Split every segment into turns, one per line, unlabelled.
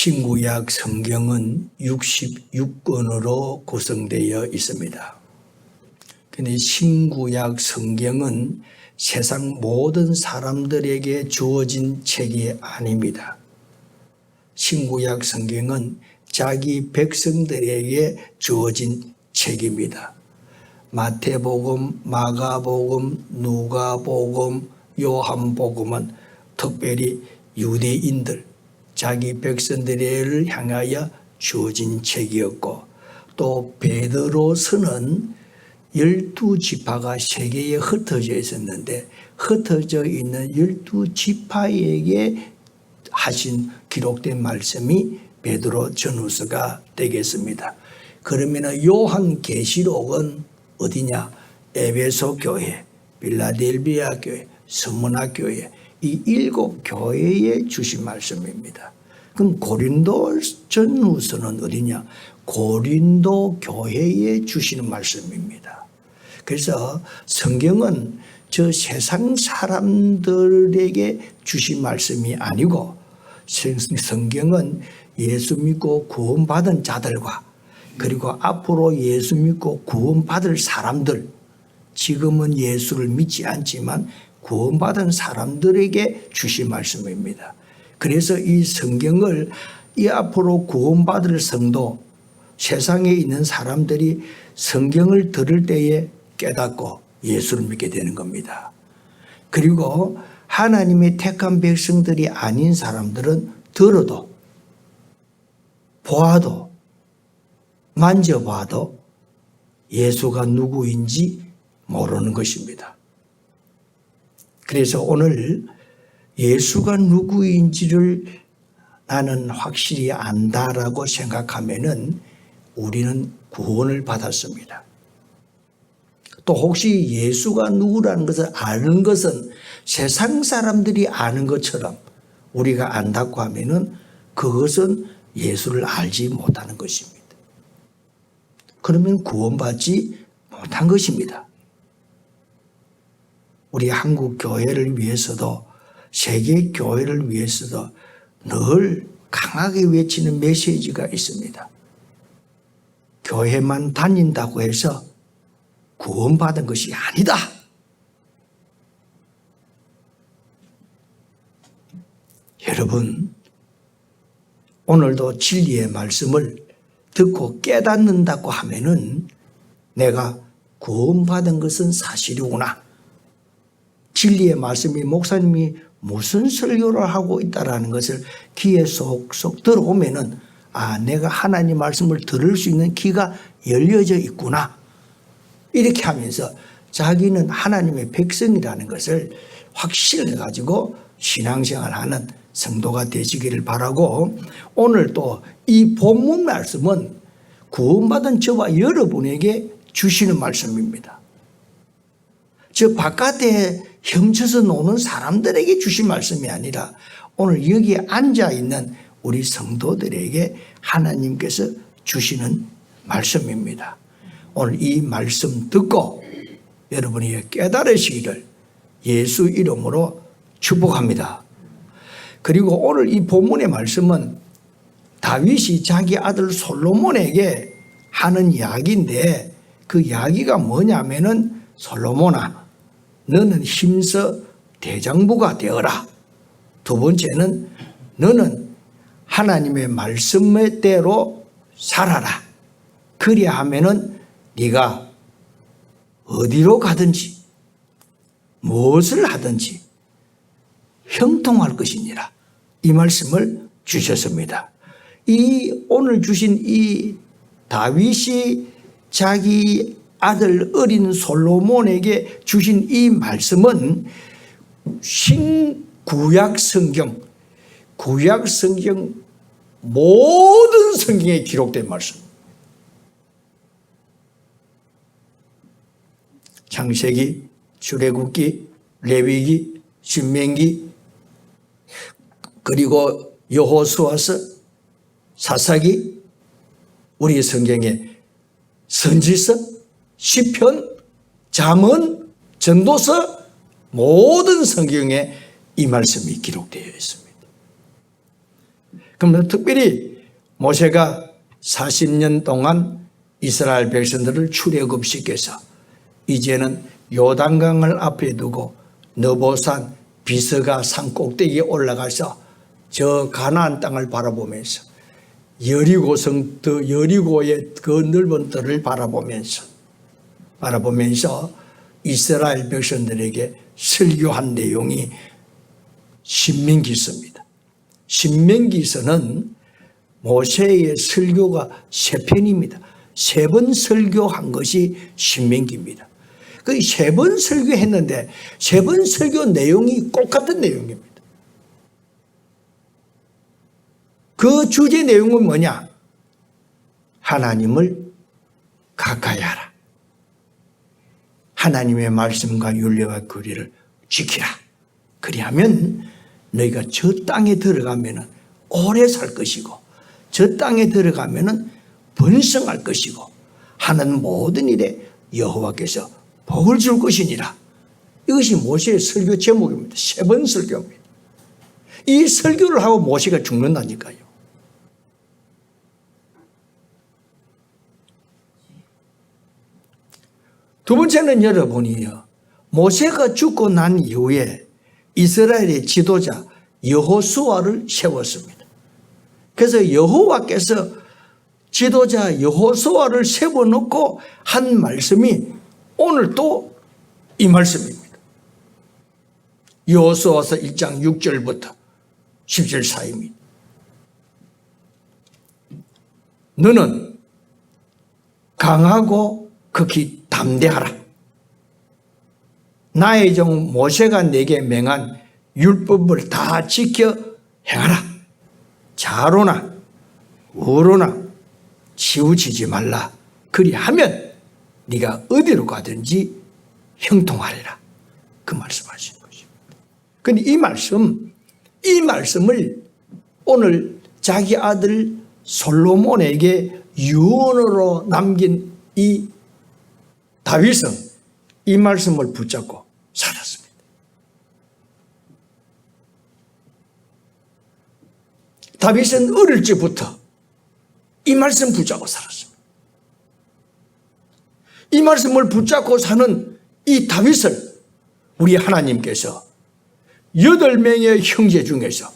신구약 성경은 66권으로 구성되어 있습니다. 근데 신구약 성경은 세상 모든 사람들에게 주어진 책이 아닙니다. 신구약 성경은 자기 백성들에게 주어진 책입니다. 마태복음, 마가복음, 누가복음, 요한복음은 특별히 유대인들, 자기 백성들을 향하여 주어진 책이었고, 또 베드로서는 12지파가 세계에 흩어져 있었는데 흩어져 있는 12지파에게 하신 기록된 말씀이 베드로 전후서가 되겠습니다. 그러면 요한계시록은 어디냐? 에베소 교회, 빌라델비아 교회, 스무나 교회, 이 7교회에 주신 말씀입니다. 그럼 고린도 전후서는 어디냐? 고린도 교회에 주시는 말씀입니다. 그래서 성경은 저 세상 사람들에게 주신 말씀이 아니고 성경은 예수 믿고 구원받은 자들과 그리고 앞으로 예수 믿고 구원받을 사람들, 지금은 예수를 믿지 않지만 구원받은 사람들에게 주신 말씀입니다. 그래서 이 성경을 이 앞으로 구원받을 성도, 세상에 있는 사람들이 성경을 들을 때에 깨닫고 예수를 믿게 되는 겁니다. 그리고 하나님의 택한 백성들이 아닌 사람들은 들어도 보아도 만져봐도 예수가 누구인지 모르는 것입니다. 그래서 오늘 예수가 누구인지를 나는 확실히 안다라고 생각하면은 우리는 구원을 받았습니다. 또 혹시 예수가 누구라는 것을 아는 것은 세상 사람들이 아는 것처럼 우리가 안다고 하면은 그것은 예수를 알지 못하는 것입니다. 그러면 구원받지 못한 것입니다. 우리 한국 교회를 위해서도 세계 교회를 위해서도 늘 강하게 외치는 메시지가 있습니다. 교회만 다닌다고 해서 구원받은 것이 아니다. 여러분, 오늘도 진리의 말씀을 듣고 깨닫는다고 하면은 내가 구원받은 것은 사실이구나. 진리의 말씀이 목사님이 무슨 설교를 하고 있다라는 것을 귀에 쏙쏙 들어오면은 내가 하나님 말씀을 들을 수 있는 귀가 열려져 있구나. 이렇게 하면서 자기는 하나님의 백성이라는 것을 확신해 가지고 신앙생활하는 성도가 되시기를 바라고, 오늘 또 이 본문 말씀은 구원받은 저와 여러분에게 주시는 말씀입니다. 저 바깥에 훔쳐서 노는 사람들에게 주신 말씀이 아니라 오늘 여기에 앉아있는 우리 성도들에게 하나님께서 주시는 말씀입니다. 오늘 이 말씀 듣고 여러분이 깨달으시기를 예수 이름으로 축복합니다. 그리고 오늘 이 본문의 말씀은 다윗이 자기 아들 솔로몬에게 하는 이야기인데 그 이야기가 뭐냐면은 솔로몬아, 너는 힘써 대장부가 되어라. 두 번째는 너는 하나님의 말씀대로 살아라. 그리야 하면은 네가 어디로 가든지 무엇을 하든지 형통할 것이니라. 이 말씀을 주셨습니다. 이 오늘 주신 이 다윗이 자기 아들 어린 솔로몬에게 주신 이 말씀은 신구약 성경, 구약 성경 모든 성경에 기록된 말씀. 창세기, 출애굽기, 레위기, 신명기, 그리고 여호수아서, 사사기, 우리 성경에 선지서, 시편, 잠언, 전도서 모든 성경에 이 말씀이 기록되어 있습니다. 그러면 특별히 모세가 40년 동안 이스라엘 백성들을 출애굽시켜서 이제는 요단강을 앞에 두고 너보산 비스가 산 꼭대기에 올라가서 저 가나안 땅을 바라보면서 여리고성 여리고의 그 넓은 뜰을 바라보면서 이스라엘 백성들에게 설교한 내용이 신명기서입니다. 신명기서는 모세의 설교가 3편입니다. 3번 설교한 것이 신명기입니다. 그 3번 설교했는데 3번 설교 내용이 똑같은 내용입니다. 그 주제 내용은 뭐냐? 하나님을 가까이 하라. 하나님의 말씀과 윤리와 규례를 지키라. 그리하면 너희가 저 땅에 들어가면 오래 살 것이고 저 땅에 들어가면 번성할 것이고 하는 모든 일에 여호와께서 복을 줄 것이니라. 이것이 모세의 설교 제목입니다. 3번 설교입니다. 이 설교를 하고 모세가 죽는다니까요. 두 번째는 여러분이요, 모세가 죽고 난 이후에 이스라엘의 지도자 여호수아를 세웠습니다. 그래서 여호와께서 지도자 여호수아를 세워놓고 한 말씀이 오늘 또 이 말씀입니다. 여호수아서 1장 6절부터 10절 사이입니다. 너는 강하고 극히 담대하라. 나의 종 모세가 내게 명한 율법을 다 지켜 행하라. 좌로나 우로나 치우치지 말라. 그리하면 네가 어디로 가든지 형통하리라. 그 말씀하시는 것입니다. 그런데 이 말씀을 오늘 자기 아들 솔로몬에게 유언으로 남긴 이 다윗은 이 말씀을 붙잡고 살았습니다. 다윗은 어릴 적부터 이 말씀 붙잡고 살았습니다. 이 말씀을 붙잡고 사는 이 다윗을 우리 하나님께서 8명의 형제 중에서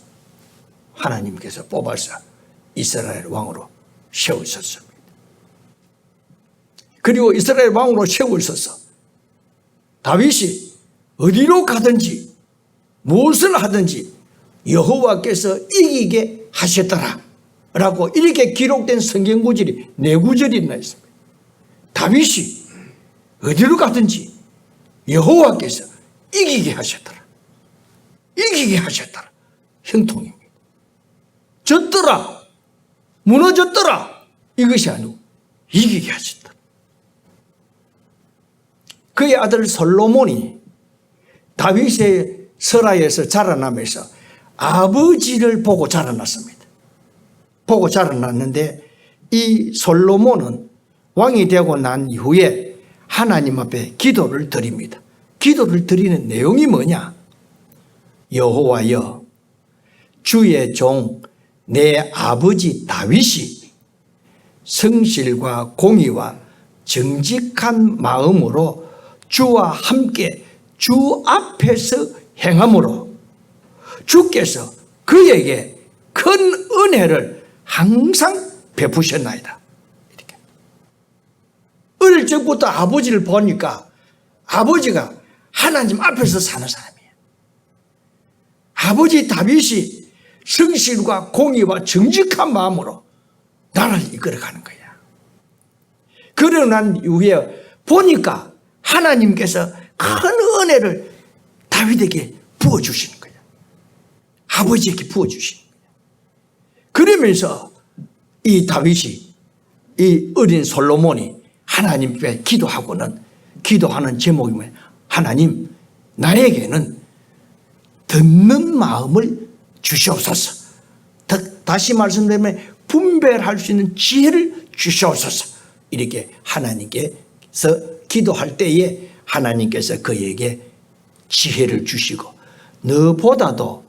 하나님께서 뽑아서 이스라엘 왕으로 세우셨습니다. 그리고 이스라엘 왕으로 세우셔서 다윗이 어디로 가든지 무엇을 하든지 여호와께서 이기게 하셨더라 라고 이렇게 기록된 성경 구절이 4구절이나 있습니다. 다윗이 어디로 가든지 여호와께서 이기게 하셨더라. 이기게 하셨더라. 형통입니다. 졌더라. 무너졌더라. 이것이 아니고 이기게 하셨더라. 그의 아들 솔로몬이 다윗의 설하에서 자라나면서 아버지를 보고 자라났습니다. 보고 자라났는데 이 솔로몬은 왕이 되고 난 이후에 하나님 앞에 기도를 드립니다. 기도를 드리는 내용이 뭐냐? 여호와여, 주의 종 내 아버지 다윗이 성실과 공의와 정직한 마음으로 주와 함께 주 앞에서 행함으로 주께서 그에게 큰 은혜를 항상 베푸셨나이다. 이렇게. 어릴 적부터 아버지를 보니까 아버지가 하나님 앞에서 사는 사람이에요. 아버지 다윗이 성실과 공의와 정직한 마음으로 나라를 이끌어가는 거야. 그러고 난 이후에 보니까 하나님께서 큰 은혜를 다윗에게 부어주시는 거야. 아버지에게 부어주시는 거야. 그러면서 이 다윗이, 이 어린 솔로몬이 하나님 앞에 기도하는 제목이 뭐예요? 하나님, 나에게는 듣는 마음을 주시옵소서. 다시 말씀드리면 분별할 수 있는 지혜를 주시옵소서. 이렇게 하나님께서 기도할 때에 하나님께서 그에게 지혜를 주시고 너보다도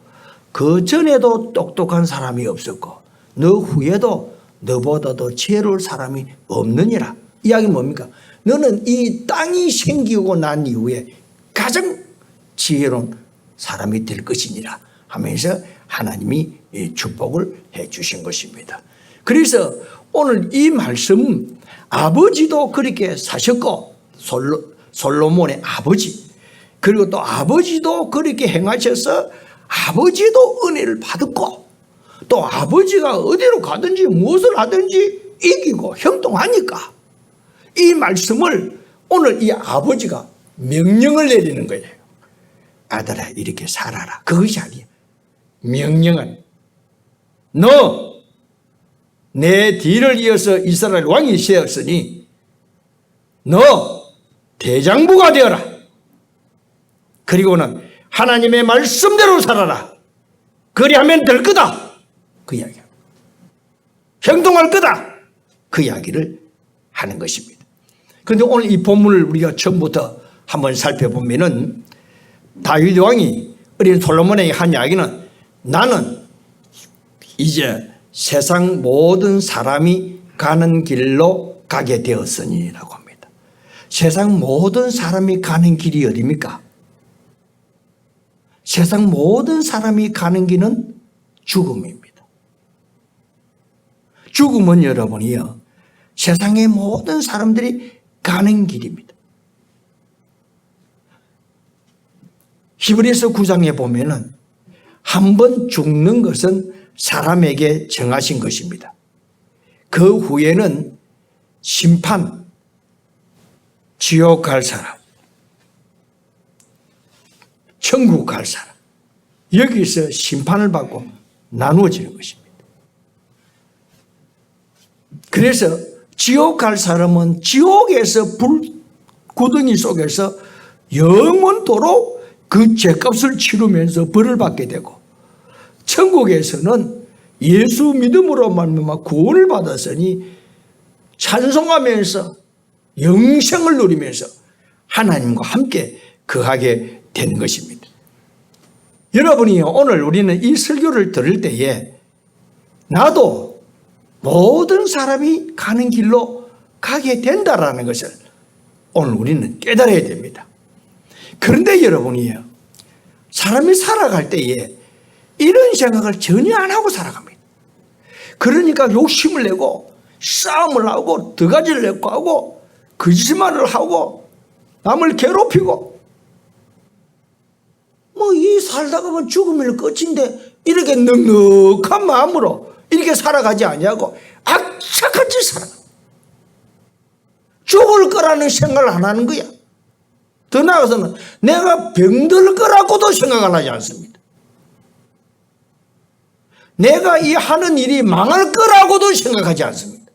그 전에도 똑똑한 사람이 없었고 너 후에도 너보다도 지혜로울 사람이 없느니라. 이야기는 뭡니까? 너는 이 땅이 생기고 난 이후에 가장 지혜로운 사람이 될 것이니라 하면서 하나님이 축복을 해 주신 것입니다. 그래서 오늘 이 말씀, 아버지도 그렇게 사셨고 솔로몬의 아버지, 그리고 또 아버지도 그렇게 행하셔서 아버지도 은혜를 받았고 또 아버지가 어디로 가든지 무엇을 하든지 이기고 형통하니까 이 말씀을 오늘 이 아버지가 명령을 내리는 거예요. 아들아 이렇게 살아라. 그것이 아니에요. 명령은 너 내 뒤를 이어서 이스라엘 왕이 되었으니 너 대장부가 되어라. 그리고는 하나님의 말씀대로 살아라. 그리하면 될 거다. 그 이야기야. 행동할 거다. 그 이야기를 하는 것입니다. 그런데 오늘 이 본문을 우리가 처음부터 한번 살펴보면은 다윗 왕이 어린 솔로몬에게 한 이야기는 나는 이제 세상 모든 사람이 가는 길로 가게 되었으니 라고 합니다. 세상 모든 사람이 가는 길이 어디입니까? 세상 모든 사람이 가는 길은 죽음입니다. 죽음은 여러분이요, 세상의 모든 사람들이 가는 길입니다. 히브리서 9장에 보면은 한 번 죽는 것은 사람에게 정하신 것입니다. 그 후에는 심판, 지옥 갈 사람, 천국 갈 사람, 여기서 심판을 받고 나누어지는 것입니다. 그래서 지옥 갈 사람은 지옥에서 불 구덩이 속에서 영원토록 그 죄값을 치르면서 벌을 받게 되고, 천국에서는 예수 믿음으로 말미암아 구원을 받았으니 찬송하면서 영생을 누리면서 하나님과 함께 거하게 된 것입니다. 여러분이 오늘 우리는 이 설교를 들을 때에 나도 모든 사람이 가는 길로 가게 된다라는 것을 오늘 우리는 깨달아야 됩니다. 그런데 여러분이요, 사람이 살아갈 때에 이런 생각을 전혀 안 하고 살아갑니다. 그러니까 욕심을 내고 싸움을 하고 더가지를 내고 하고 거짓말을 하고 남을 괴롭히고, 뭐 이 살다가 보면 죽으면 끝인데 이렇게 넉넉한 마음으로 이렇게 살아가지 아니하고 악착같이 살아가. 죽을 거라는 생각을 안 하는 거야. 더 나아가서는 내가 병들 거라고도 생각을 하지 않습니다. 내가 이 하는 일이 망할 거라고도 생각하지 않습니다.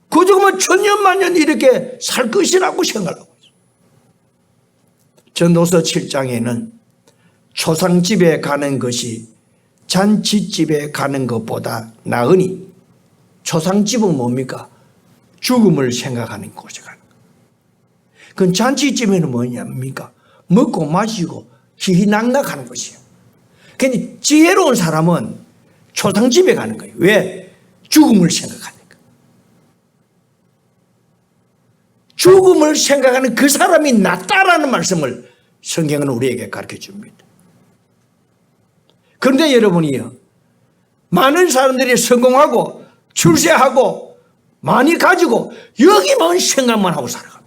그저 그만 천년만년 이렇게 살 것이라고 생각하고 있어요. 전도서 7장에는 초상집에 가는 것이 잔치집에 가는 것보다 나으니, 초상집은 뭡니까? 죽음을 생각하는 곳에 가는 거. 그건 잔치집에는 뭐냐입니까? 먹고 마시고 희희낙낙하는 것이에요. 그러니 지혜로운 사람은 초상집에 가는 거예요. 왜? 죽음을 생각하니까. 죽음을 생각하는 그 사람이 낫다라는 말씀을 성경은 우리에게 가르쳐 줍니다. 그런데 여러분이요, 많은 사람들이 성공하고 출세하고 많이 가지고 여기만 생각만 하고 살아갑니다.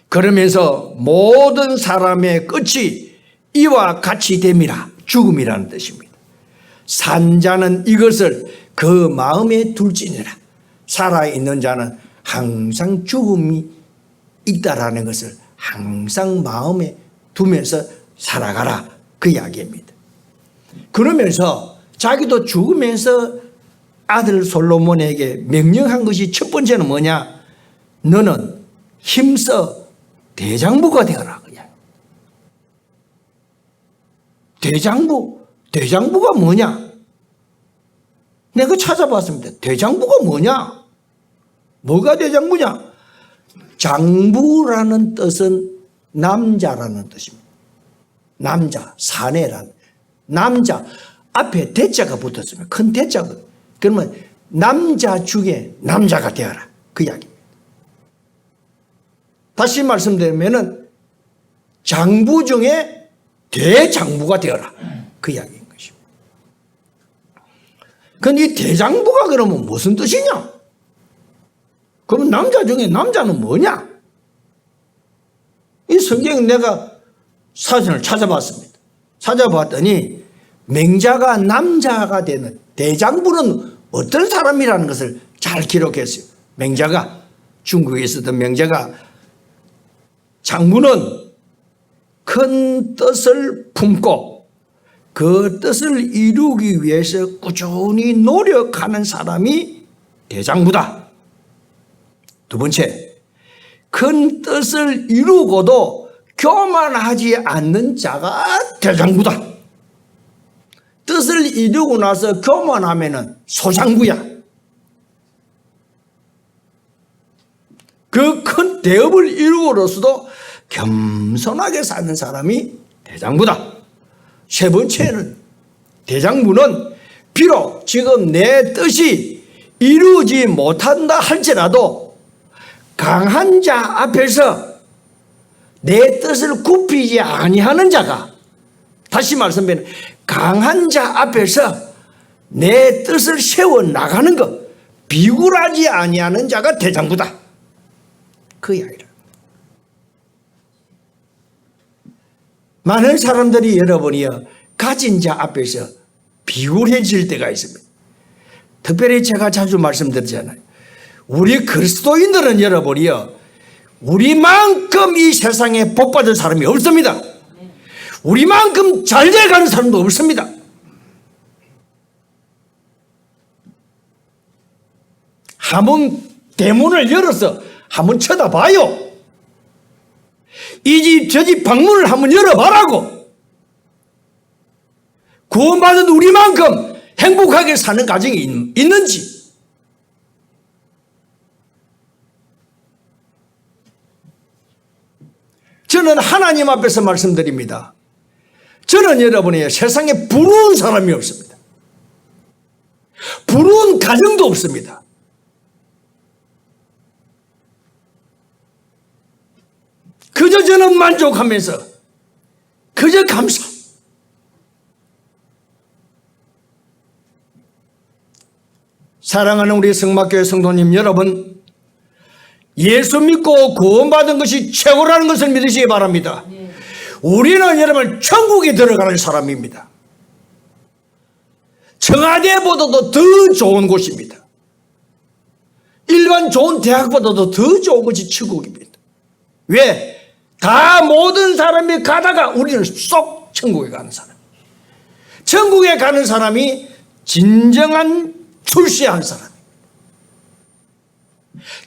그러면서 모든 사람의 끝이 이와 같이 됨이라, 죽음이라는 뜻입니다. 산 자는 이것을 그 마음에 둘지니라. 살아있는 자는 항상 죽음이 있다라는 것을 항상 마음에 두면서 살아가라, 그 이야기입니다. 그러면서 자기도 죽으면서 아들 솔로몬에게 명령한 것이 첫 번째는 뭐냐? 너는 힘써 대장부가 되어라. 그냥. 대장부가 뭐냐? 내가 찾아봤습니다. 대장부가 뭐냐? 뭐가 대장부냐? 장부라는 뜻은 남자라는 뜻입니다. 남자, 사내란 남자 앞에 대자가 붙었으면 큰 대자가 그러면 남자 중에 남자가 되어라 그 이야기입니다. 다시 말씀드리면은 장부 중에 대장부가 되어라 그 이야기인 것입니다. 그런데 이 대장부가 그러면 무슨 뜻이냐? 그럼 남자 중에 남자는 뭐냐? 이 성경 내가 사전을 찾아봤습니다. 찾아봤더니 맹자가 남자가 되는 대장부는 어떤 사람이라는 것을 잘 기록했어요. 맹자가 중국에 있었던 맹자가 장부는 큰 뜻을 품고 그 뜻을 이루기 위해서 꾸준히 노력하는 사람이 대장부다. 두 번째, 큰 뜻을 이루고도 교만하지 않는 자가 대장부다. 뜻을 이루고 나서 교만하면은 소장부야. 그 큰 대업을 이루고로서도 겸손하게 사는 사람이 대장부다. 세 번째는 대장부는 비록 지금 내 뜻이 이루지 못한다 할지라도 강한 자 앞에서 내 뜻을 굽히지 아니하는 자가, 다시 말씀드리면 강한 자 앞에서 내 뜻을 세워 나가는 것, 비굴하지 아니하는 자가 대장부다. 그 이야기를. 많은 사람들이 여러분이요 가진 자 앞에서 비굴해질 때가 있습니다. 특별히 제가 자주 말씀드리잖아요. 우리 그리스도인들은 여러분이요 우리만큼 이 세상에 복받은 사람이 없습니다. 우리만큼 잘 돼가는 사람도 없습니다. 한번 대문을 열어서 한번 쳐다봐요. 이 집 저 집 방문을 한번 열어봐라고. 구원받은 우리만큼 행복하게 사는 가정이 있는지. 저는 하나님 앞에서 말씀드립니다. 저는 여러분의 세상에 부러운 사람이 없습니다. 부러운 가정도 없습니다. 그저 저는 만족하면서 그저 감사. 사랑하는 우리 성막교회 성도님 여러분, 예수 믿고 구원받은 것이 최고라는 것을 믿으시기 바랍니다. 우리는 여러분 천국에 들어가는 사람입니다. 청와대보다도 더 좋은 곳입니다. 일반 좋은 대학보다도 더 좋은 것이 천국입니다. 왜? 다 모든 사람이 가다가 우리는 쏙 천국에 가는 사람. 천국에 가는 사람이 진정한 출세한 사람.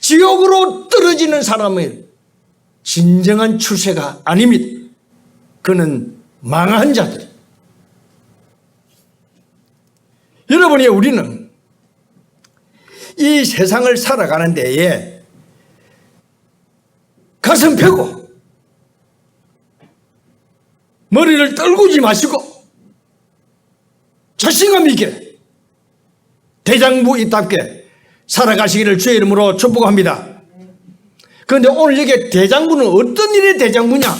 지옥으로 떨어지는 사람은 진정한 출세가 아닙니다. 그는 망한 자들. 여러분이 우리는 이 세상을 살아가는 데에 가슴 펴고 머리를 떨구지 마시고 자신감 있게 대장부이답게 살아가시기를 주의 이름으로 축복합니다. 그런데 오늘 여기 대장부는 어떤 일의 대장부냐?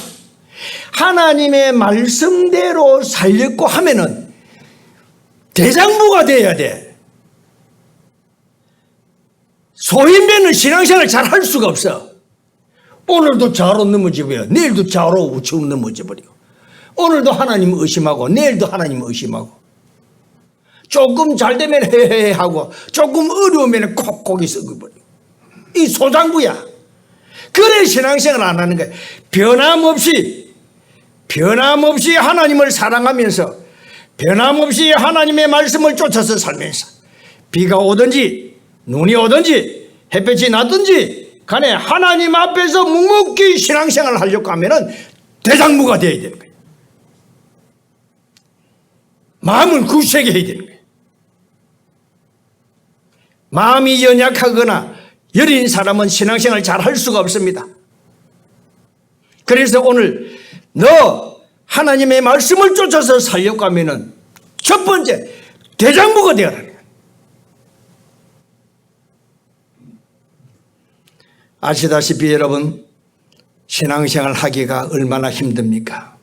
하나님의 말씀대로 살렸고 하면은 대장부가 돼야 돼. 소인배는 신앙생활을 잘 할 수가 없어. 오늘도 좌우로 넘어지고요. 내일도 좌우로 우측으로 넘어져버리고. 오늘도 하나님 의심하고 내일도 하나님 의심하고. 조금 잘 되면 헤헤 하고 조금 어려우면 콕콕이 썩어버리고. 이 소장부야. 그래 신앙생활 안 하는 거야. 변함없이 하나님을 사랑하면서 변함없이 하나님의 말씀을 쫓아서 살면서 비가 오든지 눈이 오든지 햇볕이 나든지 간에 하나님 앞에서 묵묵히 신앙생활을 하려고 하면은 대장부가 되어야 되는 거예요. 마음은 굳세게 해야 되는 거예요. 마음이 연약하거나 여린 사람은 신앙생활 잘 할 수가 없습니다. 그래서 오늘 너 하나님의 말씀을 쫓아서 살려고 하면은 첫 번째 대장부가 되어라. 아시다시피 여러분, 신앙생활 하기가 얼마나 힘듭니까?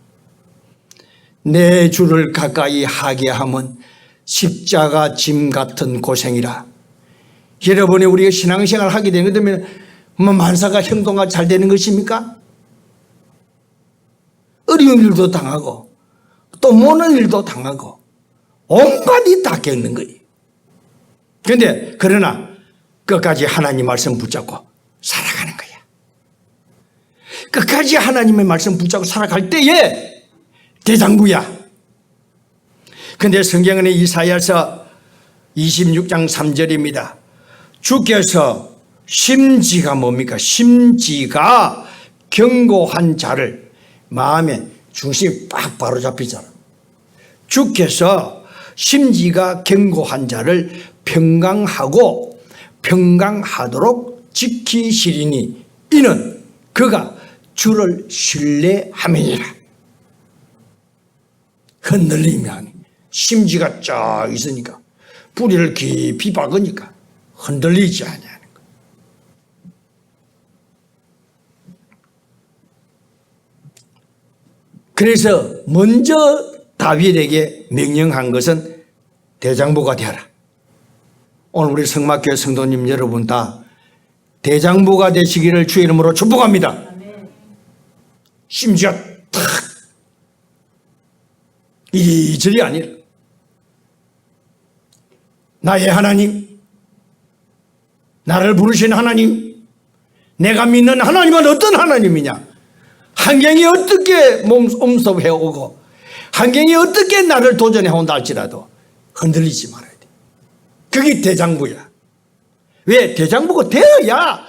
내 주를 가까이 하게 하면 십자가 짐 같은 고생이라. 여러분이 우리가 신앙생활 하게 되면 만사가 형통가 잘 되는 것입니까? 어려운 일도 당하고 또 모는 일도 당하고 온갖 일 다 겪는 거예요. 그런데 그러나 끝까지 하나님 말씀 붙잡고 살아가는 거야. 끝까지 하나님의 말씀 붙잡고 살아갈 때에 대장부야. 그런데 성경은 이사야서 26장 3절입니다. 주께서 심지가 뭡니까? 심지가 견고한 자를, 마음의 중심이 빡 바로 잡히잖아. 주께서 심지가 견고한 자를 평강하고 평강하도록 지키시리니 이는 그가 주를 신뢰함이니라. 흔들림이 아니, 심지가 쫙 있으니까 뿌리를 깊이 박으니까 흔들리지 않냐는 거. 그래서 먼저 다윗에게 명령한 것은 대장부가 되어라. 오늘 우리 성막교회 성도님 여러분 다 대장부가 되시기를 주의 이름으로 축복합니다. 심지어 탁 이리저리 아니라 나의 하나님, 나를 부르신 하나님, 내가 믿는 하나님은 어떤 하나님이냐? 환경이 어떻게 엄습해오고 환경이 어떻게 나를 도전해온다 할지라도 흔들리지 말아야 돼. 그게 대장부야. 왜? 대장부가 되어야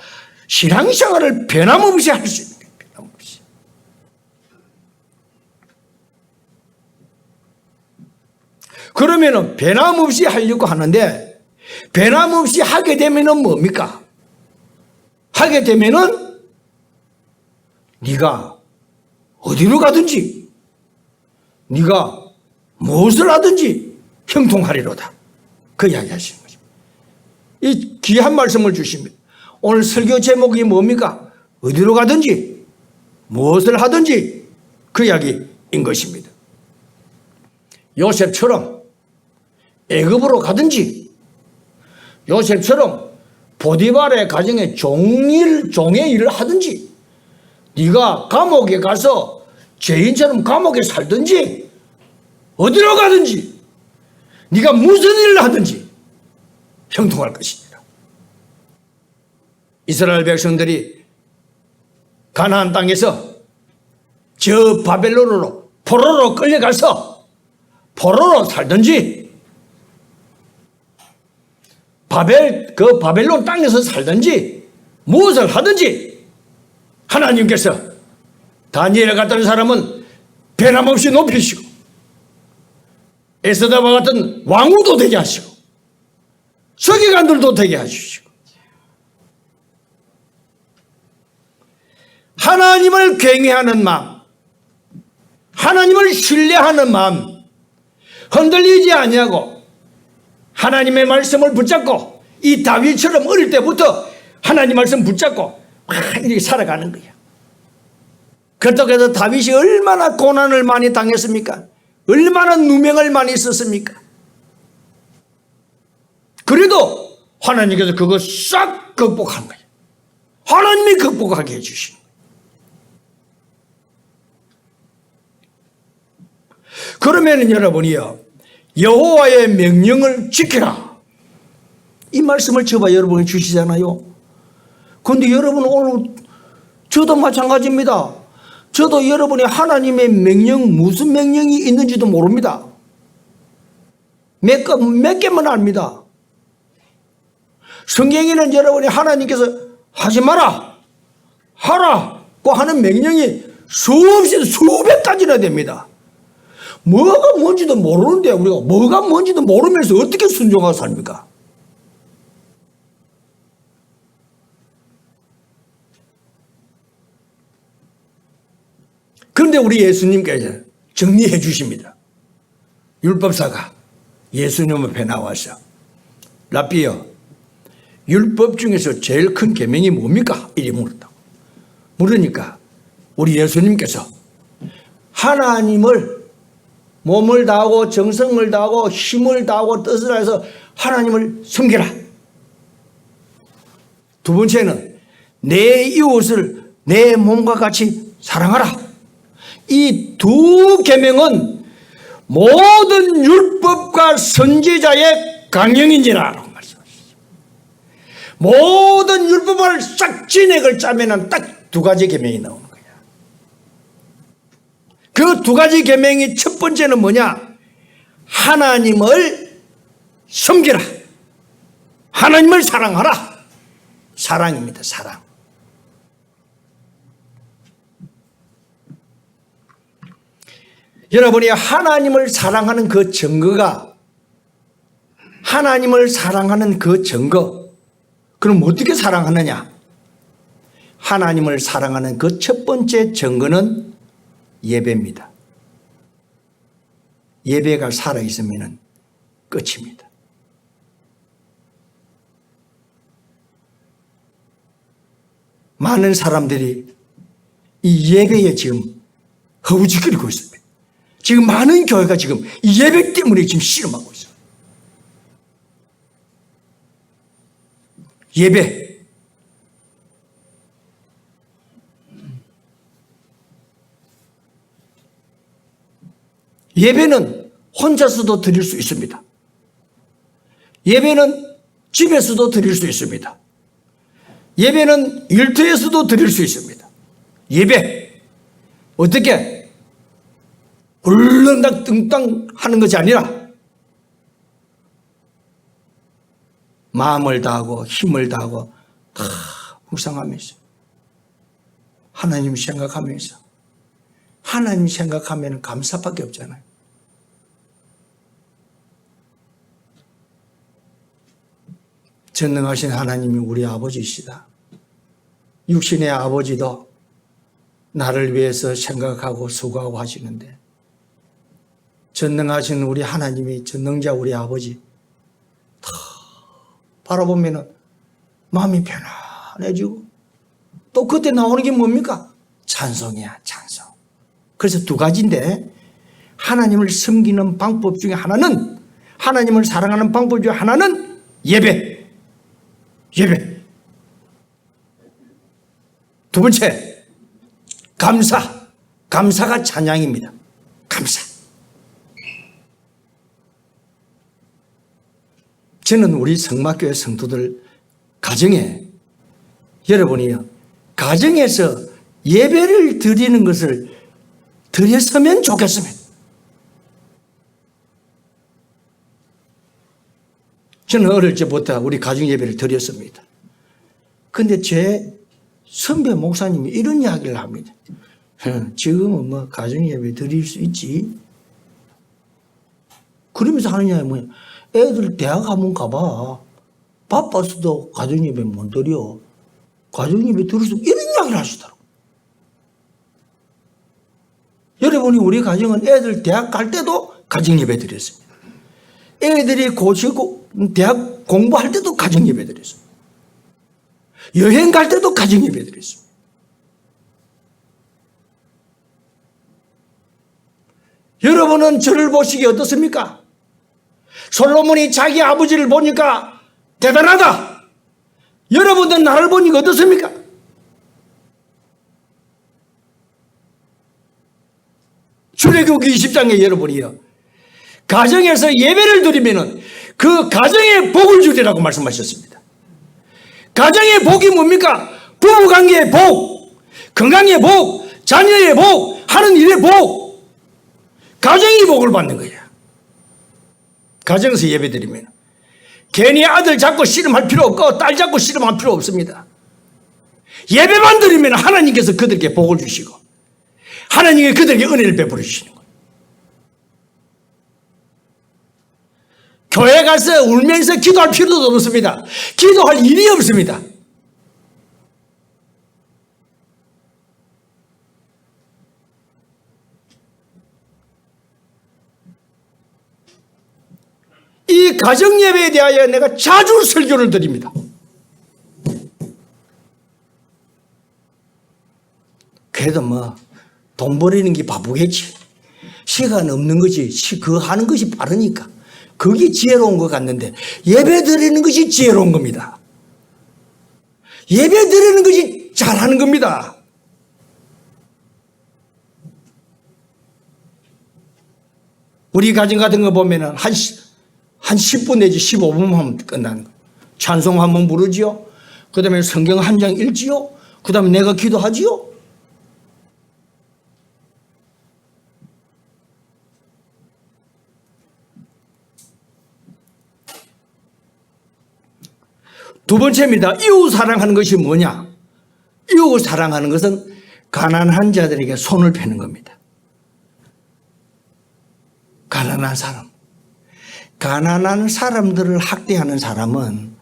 신앙생활을 변함없이 할 수 있는 거야. 변함없이. 그러면은 변함없이 하려고 하는데 변함없이 하게 되면은 뭡니까? 하게 되면은 네가 어디로 가든지 네가 무엇을 하든지 형통하리로다. 그 이야기 하시는 거죠. 이 귀한 말씀을 주십니다. 오늘 설교 제목이 뭡니까? 어디로 가든지 무엇을 하든지 그 이야기인 것입니다. 요셉처럼 애굽으로 가든지 요셉처럼 보디발의 가정에 종의 일을 하든지 네가 감옥에 가서 죄인처럼 감옥에 살든지 어디로 가든지 네가 무슨 일을 하든지 형통할 것이니라. 이스라엘 백성들이 가나안 땅에서 저 바벨론으로 포로로 끌려가서 포로로 살든지 바벨론 땅에서 살든지 무엇을 하든지 하나님께서 다니엘 같은 사람은 변함없이 높이시고 에스더와 같은 왕후도 되게 하시고 서기관들도 되게 하시고 하나님을 경외하는 마음, 하나님을 신뢰하는 마음, 흔들리지 아니하고 하나님의 말씀을 붙잡고 이 다윗처럼 어릴 때부터 하나님 말씀 붙잡고 이렇게 살아가는 거야. 그렇다고 해서 다윗이 얼마나 고난을 많이 당했습니까? 얼마나 누명을 많이 썼습니까? 그래도 하나님께서 그거 싹 극복한 거예요. 하나님이 극복하게 해주신 거예요. 그러면 여러분이요, 여호와의 명령을 지키라. 이 말씀을 저와 여러분이 주시잖아요. 그런데 여러분 오늘 저도 마찬가지입니다. 저도 여러분이 하나님의 명령, 무슨 명령이 있는지도 모릅니다. 몇 개만 압니다. 성경에는 여러분이 하나님께서 하지 마라, 하라고 하는 명령이 수없이 수백 가지나 됩니다. 뭐가 뭔지도 모르는데 우리가 뭐가 뭔지도 모르면서 어떻게 순종하고 삽니까? 그런데 우리 예수님께서 정리해 주십니다. 율법사가 예수님 앞에 나와서 랍비여, 율법 중에서 제일 큰 계명이 뭡니까? 이리 물었다. 물으니까 우리 예수님께서 하나님을 몸을 다하고 정성을 다하고 힘을 다하고 뜻을 다해서 하나님을 섬기라. 두 번째는 내 이웃을 내 몸과 같이 사랑하라. 이 두 계명은 모든 율법과 선지자의 강령인지라 말씀하셨습니다. 모든 율법을 싹 진액을 짜면 딱 두 가지 계명이 나오는 거예요. 그 두 가지 계명이 첫 번째는 뭐냐? 하나님을 섬기라. 하나님을 사랑하라. 사랑입니다. 사랑. 여러분이 하나님을 사랑하는 그 증거가, 하나님을 사랑하는 그 증거, 그럼 어떻게 사랑하느냐? 하나님을 사랑하는 그 첫 번째 증거는 예배입니다. 예배가 살아있으면 끝입니다. 많은 사람들이 이 예배에 지금 허우적거리고 있습니다. 지금 많은 교회가 지금 이 예배 때문에 지금 실험하고 있어요. 예배. 예배는 혼자서도 드릴 수 있습니다. 예배는 집에서도 드릴 수 있습니다. 예배는 일터에서도 드릴 수 있습니다. 예배. 어떻게? 울렁당 뚱땅 하는 것이 아니라 마음을 다하고 힘을 다하고 다 묵상하면서 하나님 생각하면서, 하나님 생각하면 감사밖에 없잖아요. 전능하신 하나님이 우리 아버지이시다. 육신의 아버지도 나를 위해서 생각하고 수고하고 하시는데, 전능하신 우리 하나님이, 전능자 우리 아버지 다 바라보면 마음이 편안해지고, 또 그때 나오는 게 뭡니까? 찬송이야, 찬송. 그래서 두 가지인데, 하나님을 섬기는 방법 중에 하나는, 하나님을 사랑하는 방법 중에 하나는 예배. 예배. 두 번째, 감사. 감사가 찬양입니다. 감사. 저는 우리 성막교회 성도들 가정에, 여러분이요, 가정에서 예배를 드리는 것을 드렸으면 좋겠습니다. 저는 어릴 때부터 우리 가정 예배를 드렸습니다. 근데 제 선배 목사님이 이런 이야기를 합니다. 지금은 뭐 가정 예배 드릴 수 있지. 그러면서 하는 이야기가 뭐냐? 애들 대학 한번 가봐. 바빠서도 가정 예배 못 드려. 가정 예배 드릴 수, 이런 이야기를 하시더라고요. 여러분이 우리 가정은 애들 대학 갈 때도 가정 예배 드렸습니다. 애들이 고시고 대학 공부할 때도 가정 예배 드렸습니다. 여행 갈 때도 가정 예배 드렸습니다. 여러분은 저를 보시기에 어떻습니까? 솔로몬이 자기 아버지를 보니까 대단하다. 여러분은 나를 보니까 어떻습니까? 출애굽기 20장에 여러분이요, 가정에서 예배를 드리면은 그 가정에 복을 주리라고 말씀하셨습니다. 가정의 복이 뭡니까? 부부관계의 복, 건강의 복, 자녀의 복, 하는 일의 복, 가정이 복을 받는 거예요. 가정에서 예배 드리면 괜히 아들 잡고 씨름할 필요 없고 딸 잡고 씨름할 필요 없습니다. 예배만 드리면 하나님께서 그들에게 복을 주시고 하나님이 그들에게 은혜를 베풀어 주시는 거예요. 교회 가서 울면서 기도할 필요도 없습니다. 기도할 일이 없습니다. 이 가정예배에 대하여 내가 자주 설교를 드립니다. 그래도 뭐 돈 버리는 게 바보겠지. 시간 없는 것이 그거 하는 것이 빠르니까 그게 지혜로운 것 같는데 예배 드리는 것이 지혜로운 겁니다. 예배 드리는 것이 잘하는 겁니다. 우리 가정 같은 거 보면은 한 10분 내지 15분 하면 끝나는 거예요. 찬송 한번 부르지요. 그 다음에 성경 한 장 읽지요. 그 다음에 내가 기도하지요. 두 번째입니다. 이웃 사랑하는 것이 뭐냐? 이웃을 사랑하는 것은 가난한 자들에게 손을 펴는 겁니다. 가난한 사람. 가난한 사람들을 학대하는 사람은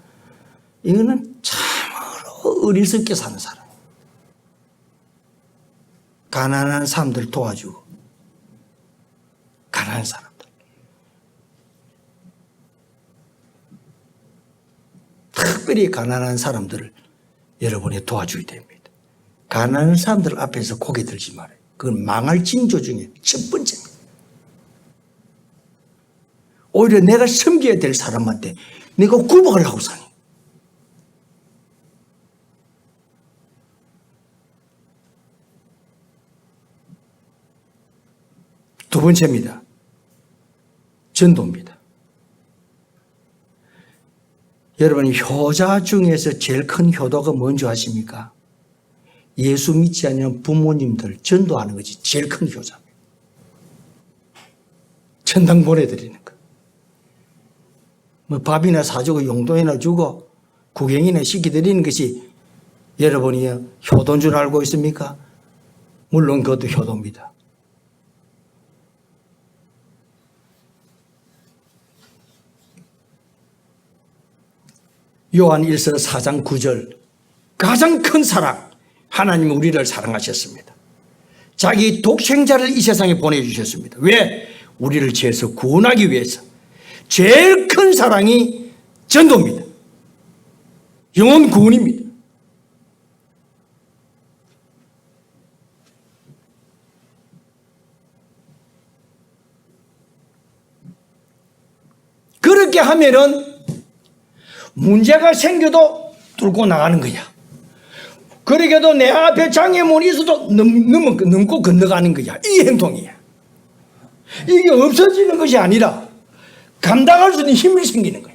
이거는 참으로 어리석게 사는 사람. 가난한 사람들 도와주고 가난한 사람들. 특별히 가난한 사람들을 여러분이 도와줘야 됩니다. 가난한 사람들 앞에서 고개 들지 말아요. 그건 망할 징조 중에 첫 번째입니다. 오히려 내가 섬겨야 될 사람한테 내가 굴복을 하고 사니. 두 번째입니다. 전도입니다. 여러분, 효자 중에서 제일 큰 효도가 뭔지 아십니까? 예수 믿지 않는 부모님들 전도하는 것이 제일 큰 효자입니다. 천당 보내드리는 것. 뭐 밥이나 사주고 용돈이나 주고 구경이나 시켜드리는 것이 여러분이 효도인 줄 알고 있습니까? 물론 그것도 효도입니다. 요한 1서 4장 9절 가장 큰 사랑 하나님은 우리를 사랑하셨습니다. 자기 독생자를 이 세상에 보내주셨습니다. 왜? 우리를 죄에서 구원하기 위해서. 제일 큰 사랑이 전도입니다. 영혼 구원입니다. 그렇게 하면은 문제가 생겨도 뚫고 나가는 거야. 그러게도 내 앞에 장애물이 있어도 넘고 건너가는 거야. 이 행동이야. 이게 없어지는 것이 아니라 감당할 수 있는 힘이 생기는 거야.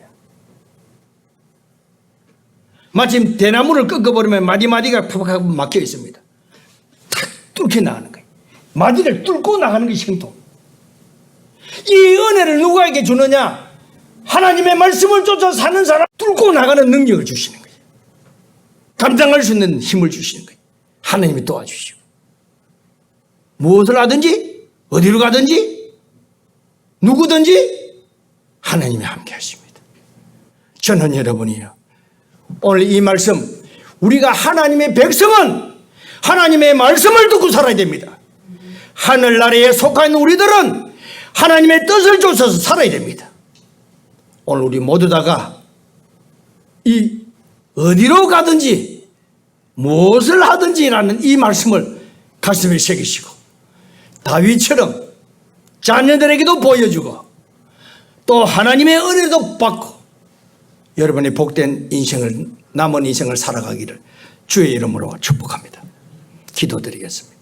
마침 대나무를 꺾어버리면 마디마디가 푹 막혀 있습니다. 탁 뚫게 나가는 거야. 마디를 뚫고 나가는 것이 행동. 이 은혜를 누구에게 주느냐? 하나님의 말씀을 쫓아 사는 사람 뚫고 나가는 능력을 주시는 거예요. 감당할 수 있는 힘을 주시는 거예요. 하나님이 도와주시고. 무엇을 하든지 어디로 가든지 누구든지 하나님이 함께 하십니다. 저는 여러분이요, 오늘 이 말씀, 우리가 하나님의 백성은 하나님의 말씀을 듣고 살아야 됩니다. 하늘나라에 속한 우리들은 하나님의 뜻을 쫓아서 살아야 됩니다. 오늘 우리 모두 다가 이 어디로 가든지 무엇을 하든지라는 이 말씀을 가슴에 새기시고 다윗처럼 자녀들에게도 보여주고 또 하나님의 은혜도 받고 여러분의 복된 인생을, 남은 인생을 살아가기를 주의 이름으로 축복합니다. 기도드리겠습니다.